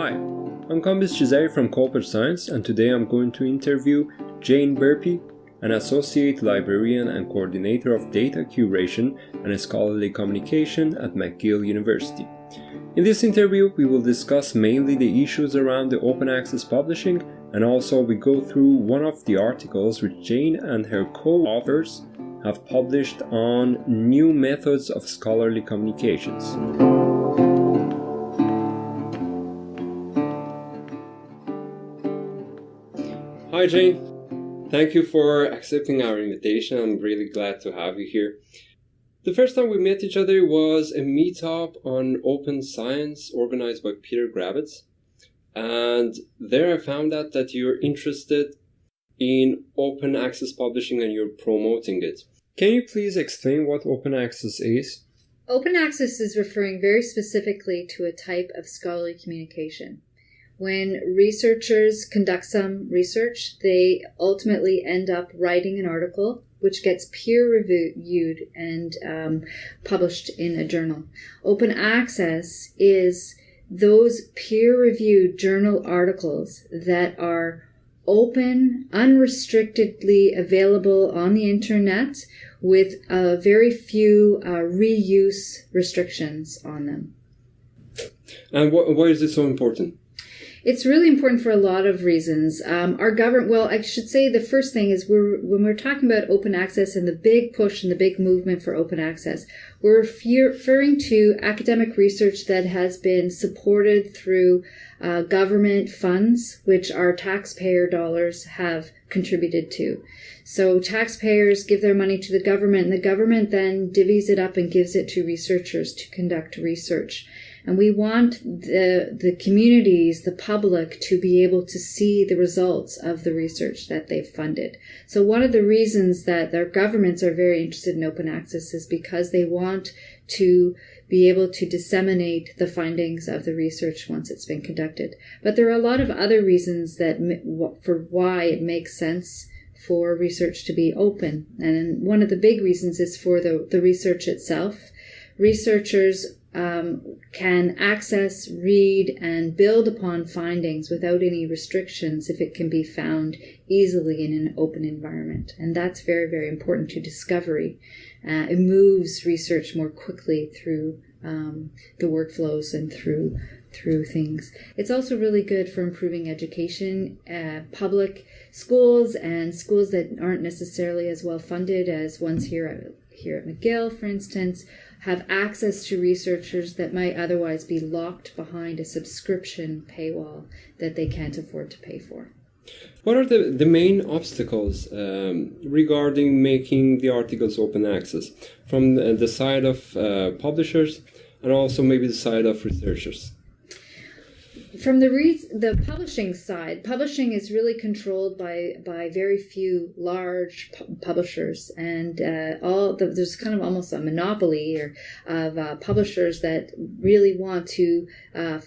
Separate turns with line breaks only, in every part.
Hi, I'm Kambis Cizeri from Corporate Science, and today I'm going to interview Jane Burpee, an Associate Librarian and Coordinator of Data Curation and Scholarly Communication at McGill University. In this interview, we will discuss mainly the issues around the open access publishing, and also we go through one of the articles which Jane and her co-authors have published on new methods of scholarly communications. Hi Jane, thank you for accepting our invitation. I'm really glad to have you here. The first time we met each other was a meetup on open science organized by Peter Gravitz. And there I found out that you're interested in open access publishing and you're promoting it. Can you please explain what open access is?
Open access is referring very specifically to a type of scholarly communication. When researchers conduct some research, they ultimately end up writing an article which gets peer-reviewed and published in a journal. Open access is those peer-reviewed journal articles that are open, unrestrictedly available on the internet with very few reuse restrictions on them.
And why is it so important?
It's really important for a lot of reasons. Our government, well, I should say the first thing is when we're talking about open access and the big push and the big movement for open access, we're referring to academic research that has been supported through government funds, which our taxpayer dollars have contributed to. So taxpayers give their money to the government, and the government then divvies it up and gives it to researchers to conduct research. And we want the communities, the public, to be able to see the results of the research that they've funded. So one of the reasons that their governments are very interested in open access is because they want to be able to disseminate the findings of the research once it's been conducted. But there are a lot of other reasons for why it makes sense for research to be open. And one of the big reasons is for the research itself. Researchers can access, read, and build upon findings without any restrictions if it can be found easily in an open environment. And that's very, very important to discovery. It moves research more quickly through the workflows and through things. It's also really good for improving education. Public schools and schools that aren't necessarily as well funded as ones here at McGill, for instance, have access to researchers that might otherwise be locked behind a subscription paywall that they can't afford to pay for.
What are the main obstacles regarding making the articles open access from the side of publishers and also maybe the side of researchers?
From the publishing side, publishing is really controlled by very few large publishers, and there's kind of almost a monopoly of publishers that really want to,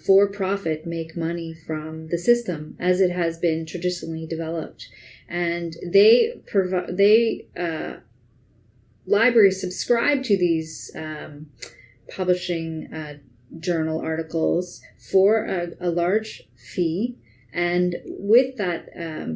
for profit, make money from the system as it has been traditionally developed, and libraries subscribe to these publishing journal articles for a large fee, and with that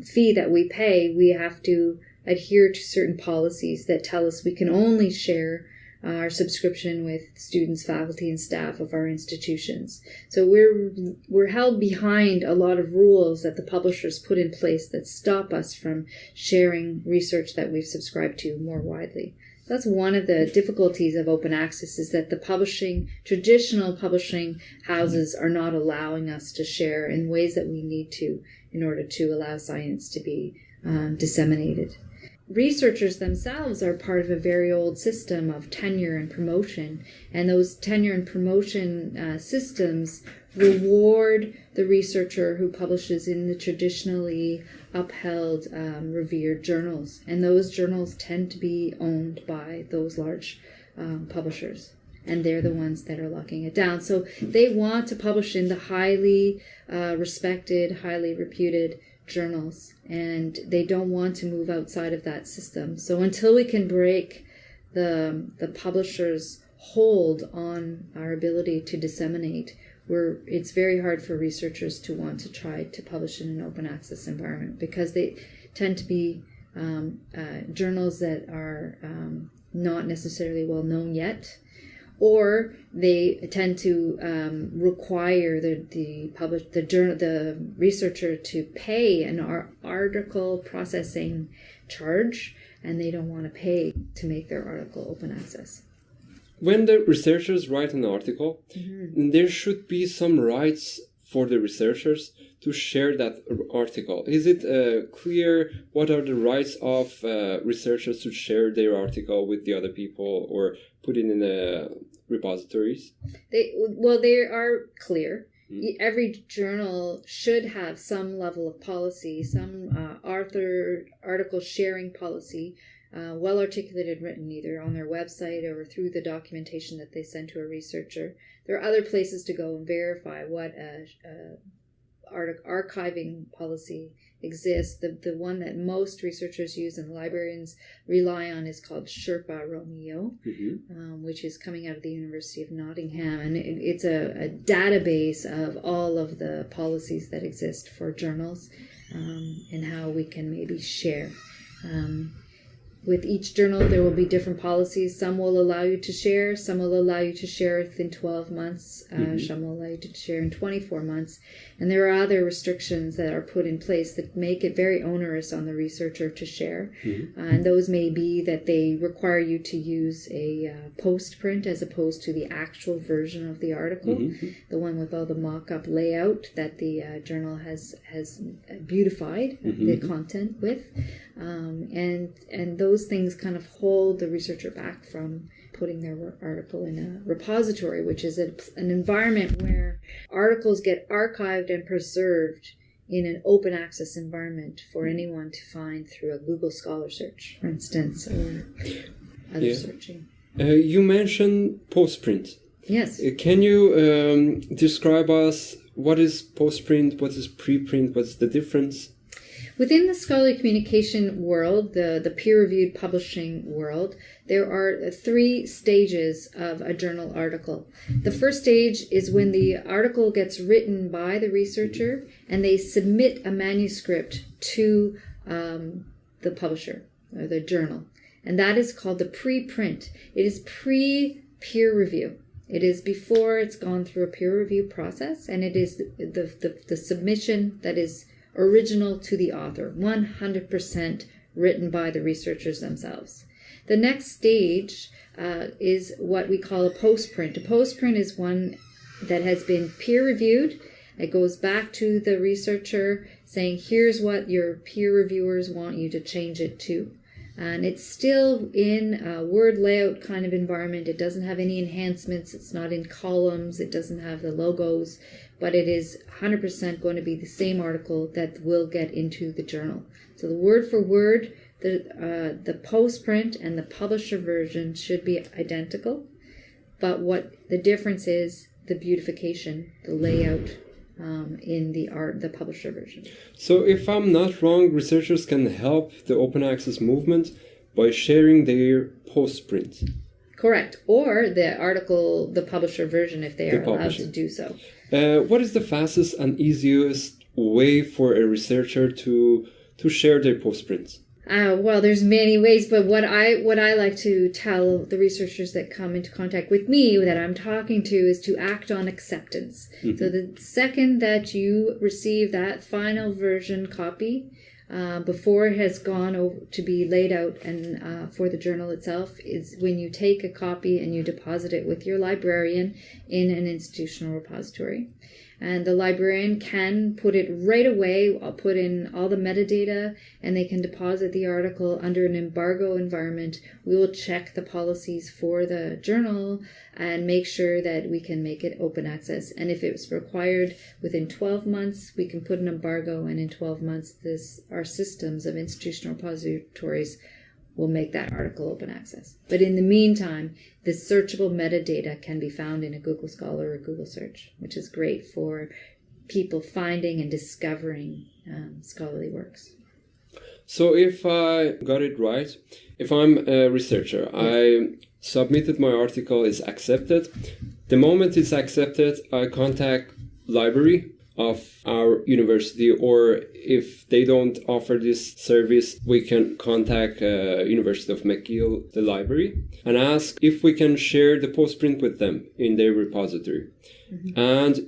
fee that we pay, we have to adhere to certain policies that tell us we can only share our subscription with students, faculty, and staff of our institutions. So we're held behind a lot of rules that the publishers put in place that stop us from sharing research that we've subscribed to more widely. That's one of the difficulties of open access, is that the traditional publishing houses are not allowing us to share in ways that we need to in order to allow science to be disseminated. Researchers themselves are part of a very old system of tenure and promotion, and those tenure and promotion systems reward the researcher who publishes in the traditionally upheld, revered journals. And those journals tend to be owned by those large publishers. And they're the ones that are locking it down. So they want to publish in the highly respected, highly reputed journals. And they don't want to move outside of that system. So until we can break the publishers' hold on our ability to disseminate, it's very hard for researchers to want to try to publish in an open access environment because they tend to be journals that are not necessarily well known yet, or they tend to require the researcher to pay an article processing charge, and they don't want to pay to make their article open access.
When the researchers write an article, there should be some rights for the researchers to share that article. Is it clear what are the rights of researchers to share their article with the other people or put it in the repositories?
They are clear. Every journal should have some level of policy, some article sharing policy, well articulated, written either on their website or through the documentation that they send to a researcher. There are other places to go and verify what archiving policy exists. The one that most researchers use and librarians rely on is called Sherpa Romeo, which is coming out of the University of Nottingham, and it's a database of all of the policies that exist for journals and how we can maybe share. With each journal, there will be different policies. Some will allow you to share. Some will allow you to share within 12 months. Some will allow you to share in 24 months. And there are other restrictions that are put in place that make it very onerous on the researcher to share. And those may be that they require you to use a postprint as opposed to the actual version of the article, the one with all the mock-up layout that the journal has beautified the content with. And those things kind of hold the researcher back from putting their article in a repository, which is an environment where articles get archived and preserved in an open access environment for anyone to find through a Google Scholar search, for instance, or other searching.
You mentioned postprint.
Yes.
Can you describe us what is postprint, what is preprint, what's the difference?
Within the scholarly communication world, the peer-reviewed publishing world, there are 3 stages of a journal article. The first stage is when the article gets written by the researcher and they submit a manuscript to the publisher or the journal. And that is called the preprint. It is pre-peer review. It is before it's gone through a peer review process, and it is the submission that is original to the author, 100% written by the researchers themselves. The next stage is what we call a postprint. A postprint is one that has been peer-reviewed. It goes back to the researcher saying, here's what your peer reviewers want you to change it to. And it's still in a word layout kind of environment. It doesn't have any enhancements. It's not in columns. It doesn't have the logos. But it is 100% going to be the same article that will get into the journal. So the word for word, the postprint and the publisher version should be identical. But what the difference is, the beautification, the layout in the publisher version.
So if I'm not wrong, researchers can help the open access movement by sharing their postprint.
Correct. Or the article, the publisher version, if they are allowed to do so.
What is the fastest and easiest way for a researcher to share their postprints?
Well, there's many ways, but what I like to tell the researchers that come into contact with me, that I'm talking to, is to act on acceptance. So the second that you receive that final version copy, before it has gone over to be laid out and for the journal itself, is when you take a copy and you deposit it with your librarian in an institutional repository. And the librarian can put it right away. I'll put in all the metadata, and they can deposit the article under an embargo environment. We will check the policies for the journal and make sure that we can make it open access. And if it's required within 12 months, we can put an embargo, and in 12 months, our systems of institutional repositories will make that article open access. But in the meantime, the searchable metadata can be found in a Google Scholar or Google search, which is great for people finding and discovering scholarly works.
So if I got it right, if I'm a researcher, I submitted my article is accepted. The moment it's accepted, I contact library of our university, or if they don't offer this service, we can contact University of McGill, the library, and ask if we can share the postprint with them in their repository. Mm-hmm. And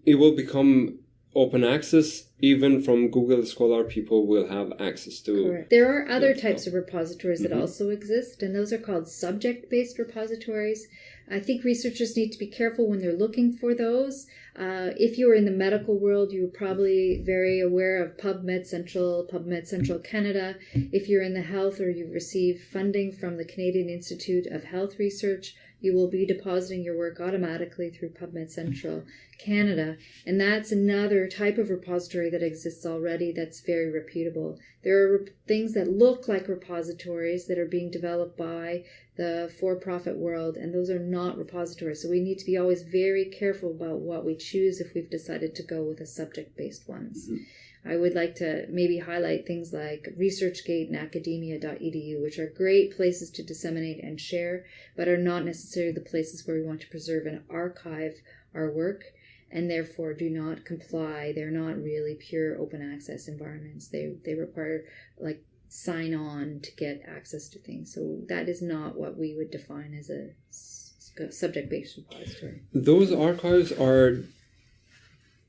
it will become open access. Even from Google Scholar, people will have access to.
Correct. There are other types of repositories that also exist, and those are called subject-based repositories. I think researchers need to be careful when they're looking for those. If you're in the medical world, you're probably very aware of PubMed Central Canada. If you're in the health or you've received funding from the Canadian Institute of Health Research, you will be depositing your work automatically through PubMed Central Canada. And that's another type of repository that exists already that's very reputable. There are things that look like repositories that are being developed by the for-profit world, and those are not repositories. So we need to be always very careful about what we choose if we've decided to go with the subject-based ones. Mm-hmm. I would like to maybe highlight things like ResearchGate and academia.edu, which are great places to disseminate and share, but are not necessarily the places where we want to preserve and archive our work, and therefore do not comply. They're not really pure open access environments. They require like sign on to get access to things. So that is not what we would define as a subject-based repository.
Those archives are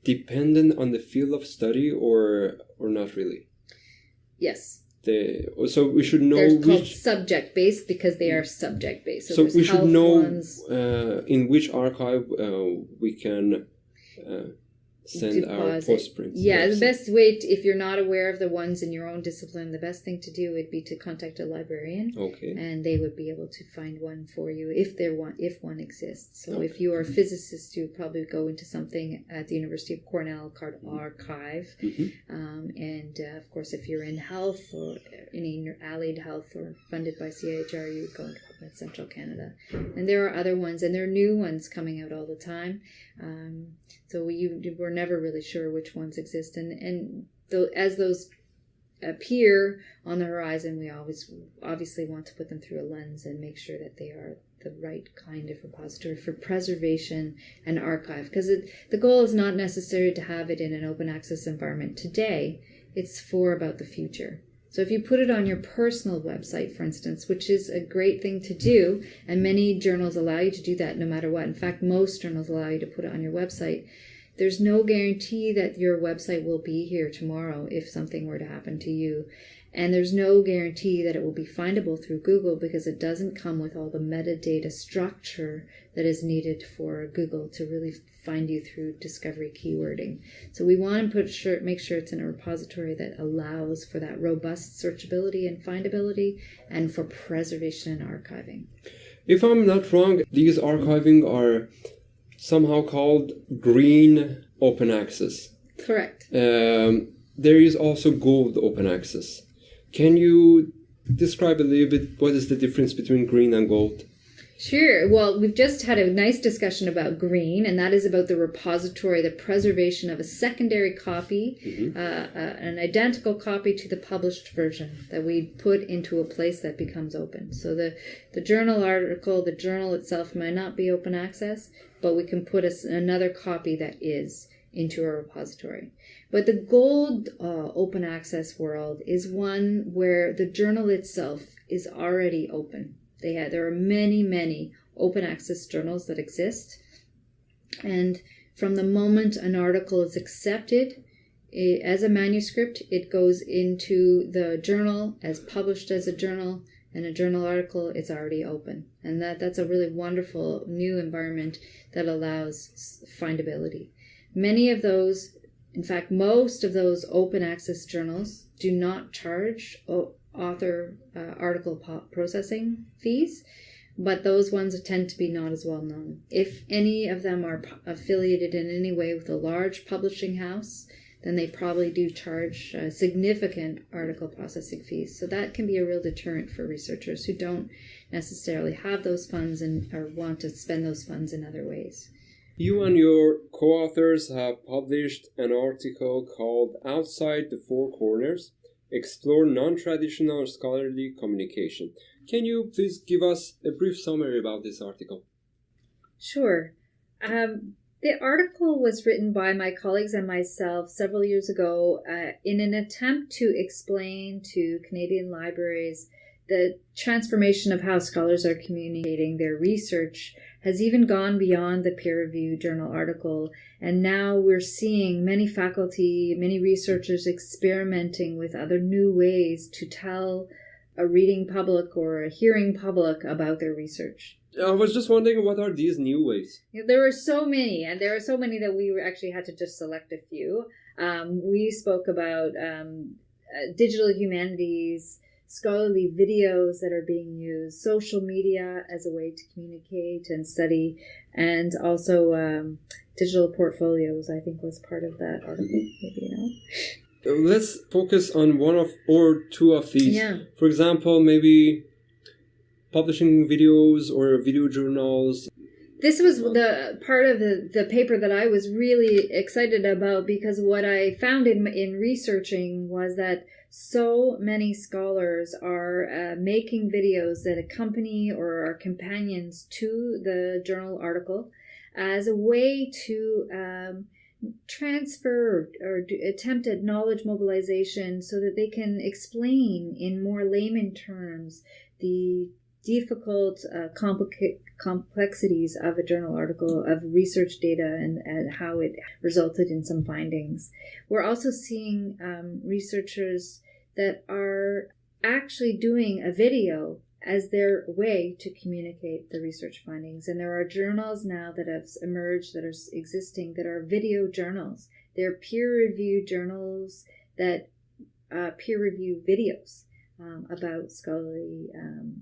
dependent on the field of study or not really?
Yes.
So we should know
They're called subject-based because they are subject-based.
So we should know in which archive we can send our postprints.
Yeah, the best way, if you're not aware of the ones in your own discipline, the best thing to do would be to contact a librarian. Okay. And they would be able to find one for you if one exists. So if you are a physicist, you would probably go into something at the University of Cornell called Archive. Mm-hmm. And of course, if you're in health or in allied health or funded by CIHR, you would go into PubMed Central Canada. And there are other ones, and there are new ones coming out all the time. So we're never really sure which ones exist, and as those appear on the horizon, we always obviously want to put them through a lens and make sure that they are the right kind of repository for preservation and archive. Because the goal is not necessarily to have it in an open access environment today; it's about the future. So if you put it on your personal website, for instance, which is a great thing to do, and many journals allow you to do that no matter what. In fact, most journals allow you to put it on your website. There's no guarantee that your website will be here tomorrow if something were to happen to you. And there's no guarantee that it will be findable through Google because it doesn't come with all the metadata structure that is needed for Google to really find you through discovery keywording. So we want to make sure it's in a repository that allows for that robust searchability and findability and for preservation and archiving.
If I'm not wrong, these archiving are somehow called green open access.
Correct.
There is also gold open access. Can you describe a little bit what is the difference between green and gold?
Sure. Well, we've just had a nice discussion about green, and that is about the repository, the preservation of a secondary copy, mm-hmm. An identical copy to the published version that we put into a place that becomes open. So the journal article, the journal itself might not be open access, but we can put another copy that is into a repository. But the gold open access world is one where the journal itself is already open. There are many, many open access journals that exist. And from the moment an article is accepted as a manuscript, it goes into the journal as published as a journal, and a journal article, it's already open. And that's a really wonderful new environment that allows findability. Many of those, in fact, most of those open access journals do not charge author article processing fees, but those ones tend to be not as well known. If any of them are affiliated in any way with a large publishing house, then they probably do charge significant article processing fees. So that can be a real deterrent for researchers who don't necessarily have those funds or want to spend those funds in other ways.
You and your co-authors have published an article called Outside the Four Corners, Explore Non-Traditional Scholarly Communication. Can you please give us a brief summary about this article?
Sure. The article was written by my colleagues and myself several years ago in an attempt to explain to Canadian libraries the transformation of how scholars are communicating their research has even gone beyond the peer-reviewed journal article. And now we're seeing many faculty, many researchers experimenting with other new ways to tell a reading public or a hearing public about their research.
I was just wondering, what are these new ways?
There were so many, and there are so many that we actually had to just select a few. We spoke about digital humanities, scholarly videos that are being used, social media as a way to communicate and study, and also digital portfolios, I think, was part of that article, maybe,
Let's focus on one of or two of these.
Yeah.
For example, maybe publishing videos or video journals.
This was the part of the paper that I was really excited about, because what I found in researching was that so many scholars are making videos that accompany or are companions to the journal article as a way to transfer or attempt at knowledge mobilization so that they can explain in more layman terms the difficult complexities of a journal article, of research data, and how it resulted in some findings. We're also seeing researchers that are actually doing a video as their way to communicate the research findings. And there are journals now that have emerged, that are existing, that are video journals. They're peer-reviewed journals that peer-review videos about scholarly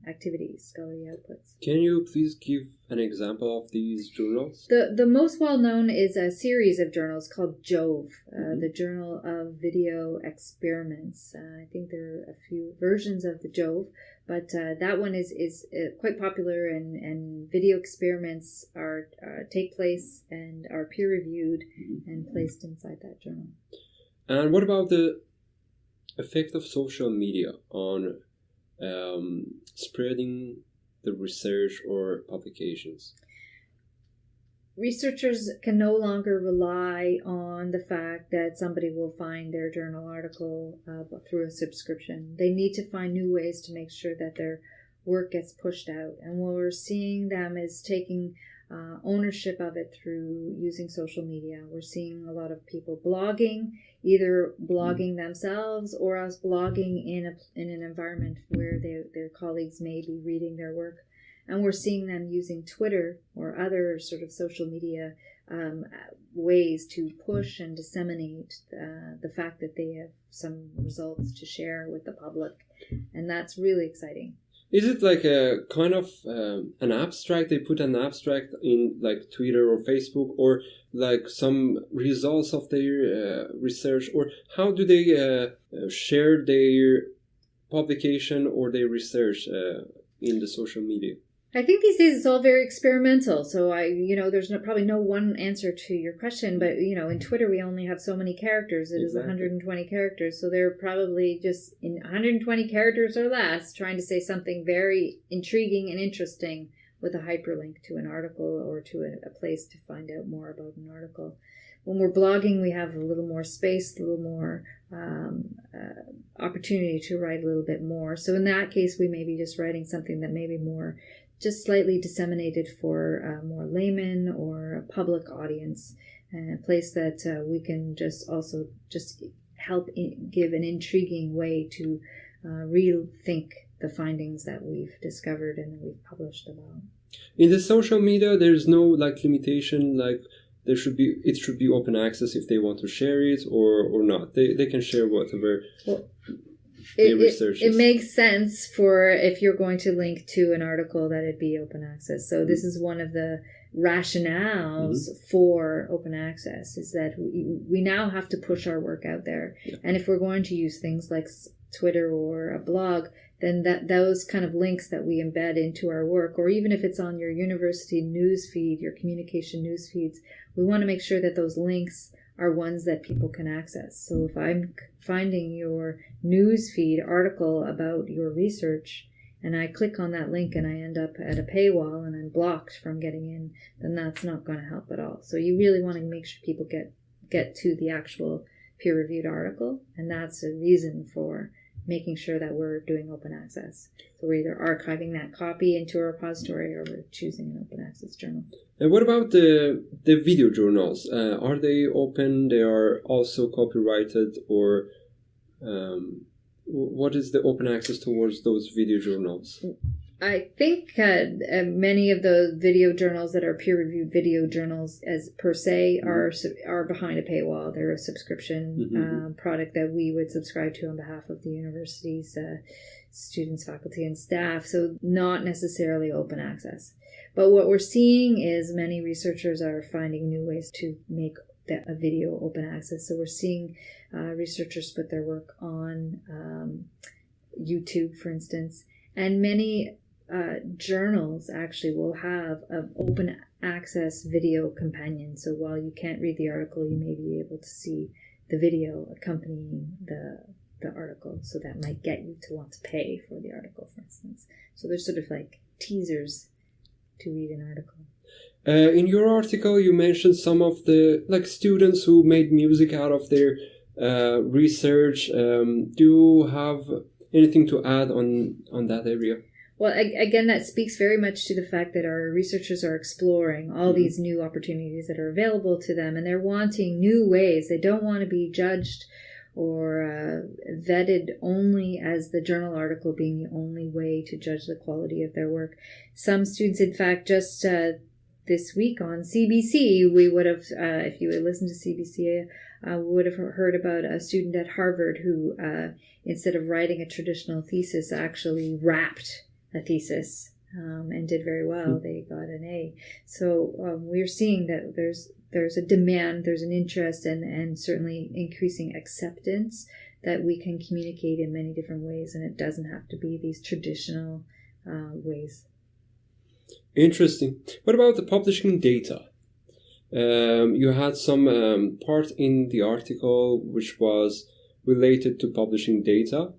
activities, scholarly outputs.
Can you please give an example of these journals?
The most well-known is a series of journals called JOVE, the Journal of Video Experiments. I think there are a few versions of the JOVE, but that one is quite popular, and video experiments are take place and are peer-reviewed and placed inside that journal.
And what about the effect of social media on spreading the research or publications?
Researchers can no longer rely on the fact that somebody will find their journal article through a subscription. They need to find new ways to make sure that their work gets pushed out. And what we're seeing them is taking ownership of it through using social media. We're seeing a lot of people blogging, either blogging themselves or else blogging in an environment where their colleagues may be reading their work. And we're seeing them using Twitter or other sort of social media ways to push and disseminate the fact that they have some results to share with the public. And that's really exciting.
Is it like a kind of an abstract? They put an abstract in like Twitter or Facebook, or like some results of their research, or how do they share their publication or their research in the social media?
I think these days it's all very experimental. So there's probably no one answer to your question, but in Twitter we only have so many characters. It is 120 characters, so they're probably just in 120 characters or less trying to say something very intriguing and interesting with a hyperlink to an article or to a place to find out more about an article. When we're blogging, we have a little more space, a little more opportunity to write a little bit more. So in that case, we may be just writing something that may be more just slightly disseminated for more layman or a public audience, and a place that we can just help give an intriguing way to rethink the findings that we've discovered and that we've published about.
In the social media, there's no limitation, it should be open access if they want to share it or not. They can share whatever. Well,
it makes sense for if you're going to link to an article that it be open access. So this is one of the rationales for open access, is that we now have to push our work out there. Yeah. And if we're going to use things like Twitter or a blog, then those kind of links that we embed into our work, or even if it's on your university news feed, your communication news feeds, we want to make sure that those links are ones that people can access. So if I'm finding your news feed article about your research and I click on that link and I end up at a paywall and I'm blocked from getting in, then that's not going to help at all. So you really want to make sure people get to the actual peer-reviewed article, and that's a reason for making sure that we're doing open access. So we're either archiving that copy into a repository or we're choosing an open access journal.
And what about the video journals? Are they open? They are also copyrighted, or what is the open access towards those video journals?
I think many of the video journals that are peer-reviewed video journals, as per se, are behind a paywall. They're a subscription product that we would subscribe to on behalf of the university's students, faculty, and staff. So not necessarily open access. But what we're seeing is many researchers are finding new ways to make a video open access. So we're seeing researchers put their work on YouTube, for instance, and many journals actually will have an open access video companion. So while you can't read the article, you may be able to see the video accompanying the article. So that might get you to want to pay for the article, for instance. So there's sort of like teasers to read an article.
In your article, you mentioned some of the students who made music out of their research. Do you have anything to add on that area?
Well, again, that speaks very much to the fact that our researchers are exploring all these new opportunities that are available to them, and they're wanting new ways. They don't want to be judged or vetted only as the journal article being the only way to judge the quality of their work. Some students, in fact, just this week on CBC, we would have, if you had listened to CBC, would have heard about a student at Harvard who, instead of writing a traditional thesis, actually rapped a thesis and did very well. They got an A. So we're seeing that there's a demand, there's an interest, and certainly increasing acceptance that we can communicate in many different ways, and it doesn't have to be these traditional ways.
Interesting. What about the publishing data? You had some part in the article which was related to publishing data.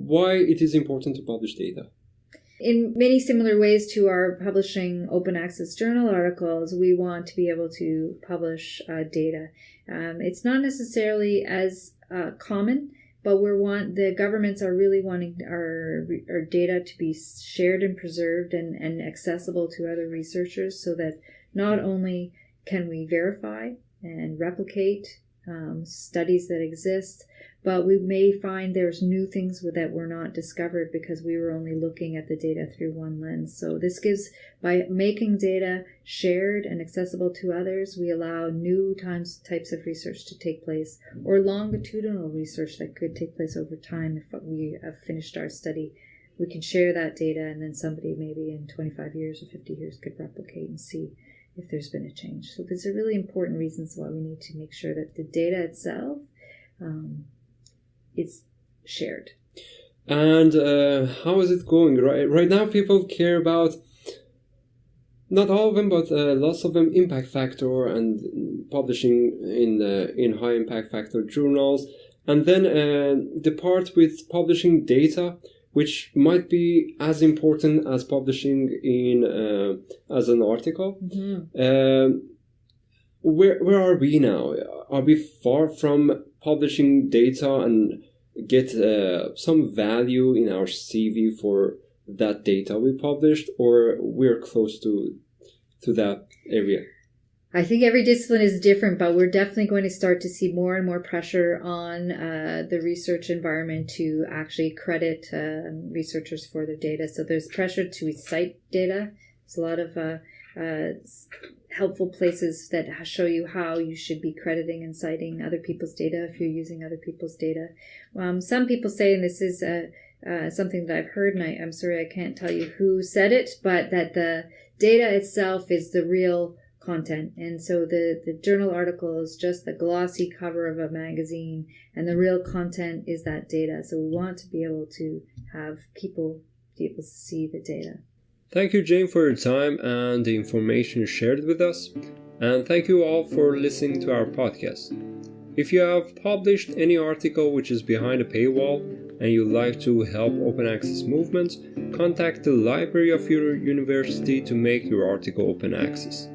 Why it is important to publish data?
In many similar ways to our publishing open access journal articles, we want to be able to publish data. It's not necessarily as common, but the governments are really wanting our data to be shared and preserved and accessible to other researchers, so that not only can we verify and replicate studies that exist, but we may find there's new things that were not discovered because we were only looking at the data through one lens. So this gives, by making data shared and accessible to others, we allow new types of research to take place, or longitudinal research that could take place over time. If we have finished our study, we can share that data, and then somebody maybe in 25 years or 50 years could replicate and see if there's been a change. So these are really important reasons why we need to make sure that the data itself is shared.
And how is it going? Right now people care about, not all of them, but lots of them, impact factor and publishing in high impact factor journals. And then the part with publishing data, which might be as important as publishing in as an article. Where are we now? Are we far from publishing data and get some value in our CV for that data we published, or we're close to that area?
I think every discipline is different, but we're definitely going to start to see more and more pressure on the research environment to actually credit researchers for their data. So there's pressure to cite data. There's a lot of helpful places that show you how you should be crediting and citing other people's data if you're using other people's data. Some people say, and this is something that I've heard, and I'm sorry I can't tell you who said it, but that the data itself is the real content. And so the journal article is just the glossy cover of a magazine, and the real content is that data. So we want to be able to have people be able to see the data.
Thank you, Jane, for your time and the information you shared with us. And thank you all for listening to our podcast. If you have published any article which is behind a paywall and you'd like to help open access movements, contact the library of your university to make your article open access.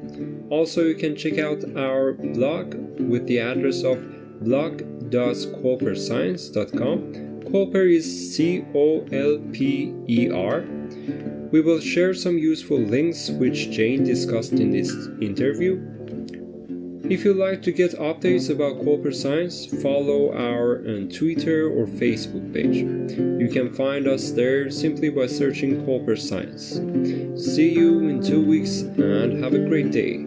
Also, you can check out our blog with the address of blog.colperscience.com. Colper is Colper. We will share some useful links which Jane discussed in this interview. If you'd like to get updates about Colper Science, follow our Twitter or Facebook page. You can find us there simply by searching Colper Science. See you in 2 weeks and have a great day.